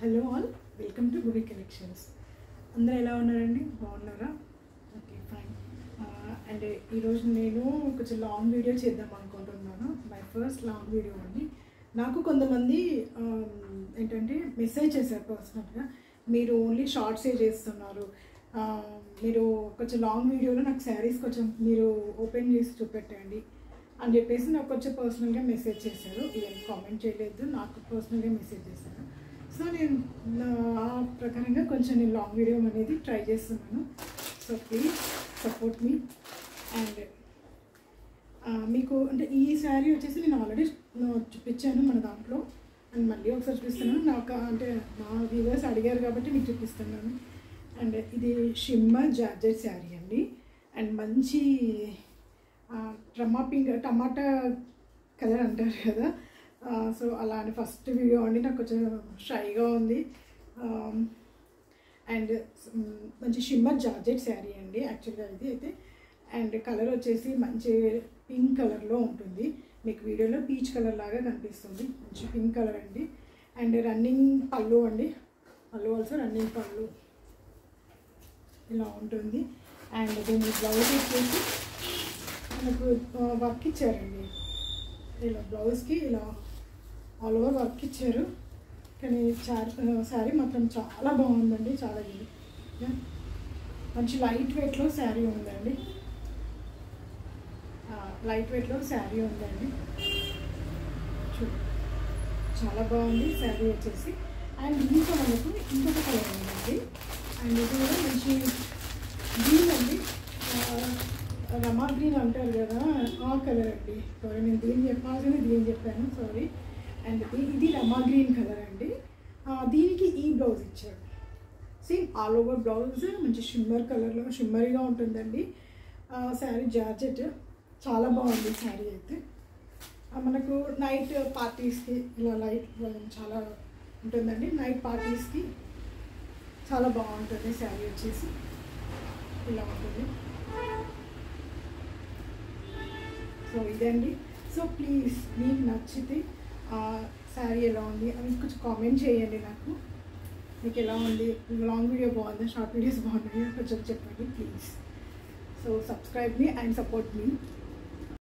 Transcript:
Hello all, welcome to భూమి collections. అందరూ ఎలా ఉన్నారండి? బాగున్నారా? Okay, fine. అండ్ ఈరోజు నేను కొంచెం లాంగ్ వీడియో చేద్దాం అనుకుంటున్నాను. మై ఫస్ట్ లాంగ్ వీడియో అండి. నాకు కొంతమంది ఏంటంటే మెసేజ్ చేశారు పర్సనల్గా, మీరు ఓన్లీ షార్ట్సే చేస్తున్నారు, మీరు కొంచెం లాంగ్ వీడియోలో నాకు శారీస్ కొంచెం మీరు ఓపెన్ చేసి చూపెట్టండి అని చెప్పేసి నాకు కొంచెం పర్సనల్గా మెసేజ్ చేశారు. ఈవెన్ కామెంట్ చేయలేదు, నాకు పర్సనల్గా మెసేజ్ చేశారు. సో నేను ఆ ప్రకారంగా కొంచెం నేను లాంగ్ వీడియో అనేది ట్రై చేస్తున్నాను. So please support me. And మీకు అంటే ఈ శారీ వచ్చేసి నేను ఆల్రెడీ చూపించాను మన దాంట్లో, అండ్ మళ్ళీ ఒకసారి చూపిస్తున్నాను. నాకు అంటే మా వ్యూవర్స్ అడిగారు కాబట్టి మీకు చూపిస్తున్నాను. అండ్ ఇది షిమ్మర్ జార్జెట్ శారీ అండి. అండ్ మంచి టమాటా కలర్ అంటారు కదా, సో అలానే ఫస్ట్ వీడియో అండి. నాకు కొంచెం షైగా ఉంది. అండ్ మంచి షిమ్మర్ జార్జెట్ శారీ అండి యాక్చువల్గా ఇది అయితే. అండ్ కలర్ వచ్చేసి మంచి పింక్ కలర్లో ఉంటుంది. మీకు వీడియోలో పీచ్ కలర్ లాగా కనిపిస్తుంది. మంచి పింక్ కలర్ అండి. అండ్ రన్నింగ్ పళ్ళు అండి, పళ్ళు ఆల్సో రన్నింగ్ పళ్ళు ఇలా ఉంటుంది. అండ్ దీని బ్లౌజ్ వచ్చేసి మనకు వర్క్ ఇచ్చారండి. ఇలా బ్లౌజ్కి ఇలా ఆల్ ఓవర్ వర్క్ ఇచ్చారు. కానీ శారీ మాత్రం చాలా బాగుందండి. చాలా మంచి లైట్ వెయిట్లో శారీ ఉందండి. లైట్ వెయిట్లో శారీ ఉందండి. చాలా బాగుంది శారీ వచ్చేసి. అండ్ ఇంకా మనకు ఇంకొక కలర్ ఉందండి. అండ్ ఇది కూడా మంచి గ్రీన్ అండి, రమా గ్రీన్ అంటారు కదా, ఆ కలర్ అండి. సారీ, నేను దీన్ని చెప్పాల్సింది దీన్ని చెప్పాను, సారీ. అండ్ ఇది రమా గ్రీన్ కలర్ అండి. దీనికి ఈ బ్లౌజ్ ఇచ్చాడు. సేమ్ ఆల్ ఓవర్ బ్లౌజ్ మంచి షిమ్మర్ కలర్లో షిమ్మరీగా ఉంటుందండి. శారీ జార్జెట్ చాలా బాగుంది శారీ అయితే. మనకు నైట్ పార్టీస్కి ఇలా లైట్ చాలా ఉంటుందండి. నైట్ పార్టీస్కి చాలా బాగుంటుంది శారీ వచ్చేసి. ఇలా ఉంటుంది. సో ఇదండి. సో ప్లీజ్ మీకు నచ్చితే శారీ ఎలా ఉంది అని కొంచెం కామెంట్ చేయండి. నాకు మీకు ఎలా ఉంది, లాంగ్ వీడియో బాగుందా, షార్ట్ వీడియోస్ బాగున్నాయి కొంచెం చెప్పండి please. So subscribe me and support me.